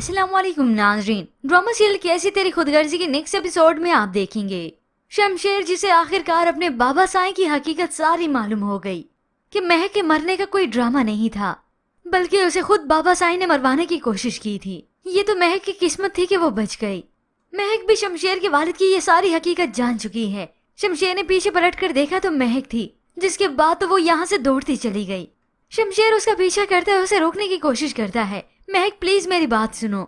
अस्सलाम वालेकुम नाजरीन। ड्रामा सीरियल कैसी तेरी खुदगर्जी के नेक्स्ट एपिसोड में आप देखेंगे शमशेर जिसे आखिरकार अपने बाबा साईं की हकीकत सारी मालूम हो गई कि महक के मरने का कोई ड्रामा नहीं था, बल्कि उसे खुद बाबा साईं ने मरवाने की कोशिश की थी। ये तो महक की किस्मत थी कि वो बच गई। महक भी शमशेर के वालिद की ये सारी हकीकत जान चुकी है। शमशेर ने पीछे पलट कर देखा तो महक थी, जिसके बाद तो वो यहाँ से दौड़ती चली गई। शमशेर उसका पीछा करते हुए उसे रोकने की कोशिश करता है। महक प्लीज मेरी बात सुनो,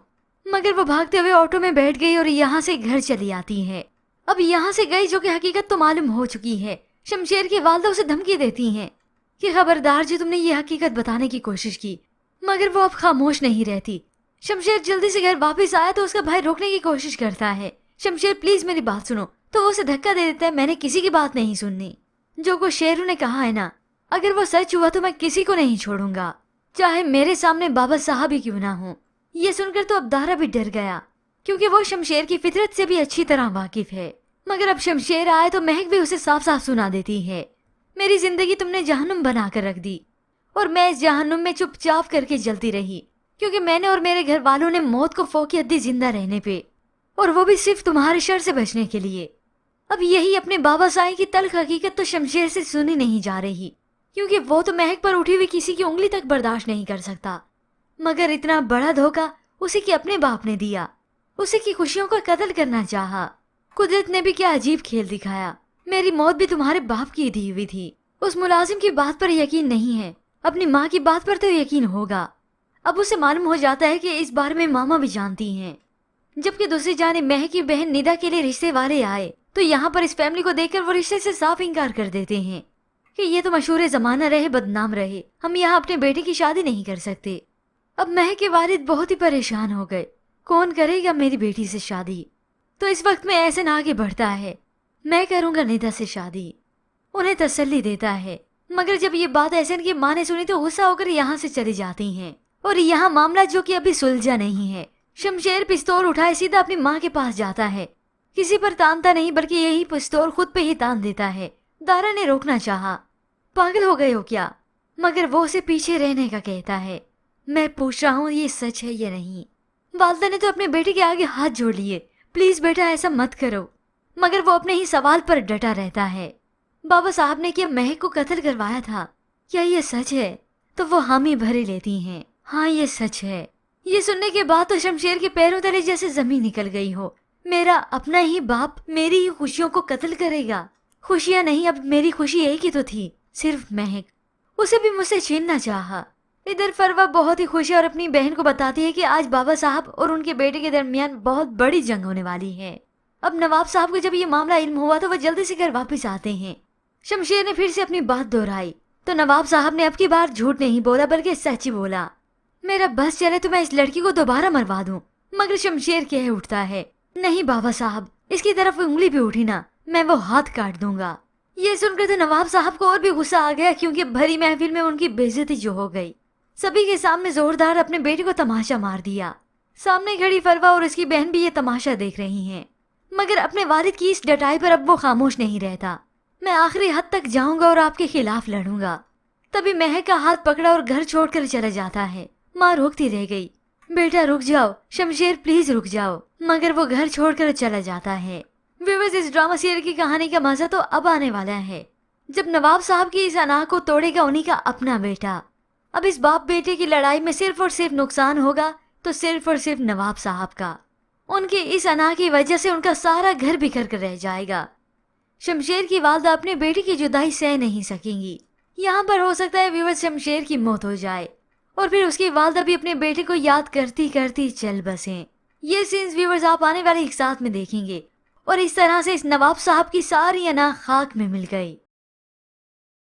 मगर वो भागते हुए ऑटो में बैठ गई और यहाँ से घर चली आती है। अब यहाँ से गई जो कि हकीकत तो मालूम हो चुकी है। शमशेर की वालदा उसे धमकी देती हैं कि खबरदार जो तुमने ये हकीकत बताने की कोशिश की, मगर वो अब खामोश नहीं रहती। शमशेर जल्दी से घर वापस आया तो उसका भाई रोकने की कोशिश करता है। शमशेर प्लीज मेरी बात सुनो, तो वो उसे धक्का दे देता है। मैंने किसी की बात नहीं सुननी। जो को शेरू ने कहा है ना, अगर वो सच हुआ तो मैं किसी को नहीं छोड़ूंगा, चाहे मेरे सामने बाबा साहब ही क्यों ना हो। ये सुनकर तो अब दारा भी डर गया, क्योंकि वो शमशेर की फितरत से भी अच्छी तरह वाकिफ है। मगर अब शमशेर आए तो महक भी उसे साफ साफ सुना देती है, मेरी जिंदगी तुमने जहन्नुम बना कर रख दी और मैं इस जहन्नुम में चुपचाप करके जलती रही, क्योंकि मैंने और मेरे घर वालों ने मौत को फौकी हद्दी जिंदा रहने पे, और वो भी सिर्फ तुम्हारे शर से बचने के लिए। अब यही अपने बाबा साईं की तल्ख हकीकत तो शमशेर से सुनी नहीं जा रही, क्योंकि वो तो महक पर उठी हुई किसी की उंगली तक बर्दाश्त नहीं कर सकता। मगर इतना बड़ा धोखा उसी के अपने बाप ने दिया, उसी की खुशियों का कत्ल करना चाहा। कुदरत ने भी क्या अजीब खेल दिखाया। मेरी मौत भी तुम्हारे बाप की दी हुई थी। उस मुलाजिम की बात पर यकीन नहीं है, अपनी माँ की बात पर तो यकीन होगा। अब उसे मालूम हो जाता है कि इस बारे में मामा भी जानती हैं। जबकि दूसरी जाने महक की बहन निदा के लिए रिश्ते वाले आए तो यहाँ पर इस फैमिली को देखकर वो रिश्ते से साफ इनकार कर देते हैं कि ये तो मशहूर जमाना रहे, बदनाम रहे, हम यहाँ अपने बेटे की शादी नहीं कर सकते। अब महक के वालिद बहुत ही परेशान हो गए, कौन करेगा मेरी बेटी से शादी। तो इस वक्त में एहसन आगे बढ़ता है, मैं करूंगा निदा से शादी, उन्हें तसल्ली देता है। मगर जब ये बात एहसन की माँ ने सुनी तो गुस्सा होकर यहाँ से चली जाती हैं। और यहाँ मामला जो कि अभी सुलझा नहीं है। शमशेर पिस्तौल उठाए सीधा अपनी माँ के पास जाता है, किसी पर तानता नहीं बल्कि यही पिस्तौल खुद पे ही तान देता है। दारा ने रोकना चाहा, पागल हो गए हो क्या, मगर वो उसे पीछे रहने का कहता है। मैं पूछ रहा हूँ ये सच है या नहीं। वालदा ने तो अपने बेटे के आगे हाथ जोड़ लिए, प्लीज बेटा ऐसा मत करो, मगर वो अपने ही सवाल पर डटा रहता है। बाबा साहब ने क्या महक को कत्ल करवाया था, क्या ये सच है? तो वो हामी भरे लेती हैं, हाँ ये सच है। ये सुनने के बाद तो शमशेर के पैरों तले जैसे जमीन निकल गई हो। मेरा अपना ही बाप मेरी ही खुशियों को कत्ल करेगा? खुशियां नहीं, अब मेरी खुशी एक ही तो थी, सिर्फ महक, उसे भी मुझसे छीनना चाहा। इधर फरवा बहुत ही खुश है और अपनी बहन को बताती है कि आज बाबा साहब और उनके बेटे के दरमियान बहुत बड़ी जंग होने वाली है। अब नवाब साहब को जब ये मामला इल्म हुआ तो वह जल्दी से घर वापस आते हैं। शमशेर ने फिर से अपनी बात दोहराई तो नवाब साहब ने अब की बार झूठ नहीं बोला बल्कि सच ही बोला। मेरा बस चले तो मैं इस लड़की को दोबारा मरवा दूं। मगर शमशेर कह उठता है, नहीं बाबा साहब, इसकी तरफ उंगली भी उठी ना, मैं वो हाथ काट दूंगा। ये सुनकर तो नवाब साहब को और भी गुस्सा आ गया, क्योंकि भरी महफिल में उनकी बेइज्जती जो हो गई। सभी के सामने जोरदार अपने बेटे को तमाशा मार दिया। सामने खड़ी फरवा और उसकी बहन भी ये तमाशा देख रही हैं। मगर अपने वालिद की इस डटाई पर अब वो खामोश नहीं रहता। मैं आखिरी हद तक जाऊंगा और आपके खिलाफ लड़ूंगा। तभी महक का हाथ पकड़ा और घर छोड़कर चला जाता है। माँ रोकती रह गई, बेटा रुक जाओ, शमशेर प्लीज रुक जाओ, मगर वो घर छोड़कर चला जाता है। व्यूअर्स, इस ड्रामा सीरियल की कहानी का मजा तो अब आने वाला है, जब नवाब साहब की इस अना को तोड़ेगा उन्हीं का अपना बेटा। अब इस बाप बेटे की लड़ाई में सिर्फ और सिर्फ नुकसान होगा तो सिर्फ और सिर्फ नवाब साहब का। उनके इस अना की वजह से उनका सारा घर बिखर कर रह जाएगा। शमशेर की वालदा अपने बेटे की जुदाई सह नहीं सकेंगी। यहाँ पर हो सकता है व्यूअर्स शमशेर की मौत हो जाए और फिर उसकी वालदा भी अपने बेटे को याद करती करती चल बसें। ये सीन्स व्यूअर्स आप आने वाले एक साथ में देखेंगे और इस तरह से इस नवाब साहब की सारी अना खाक में मिल गई।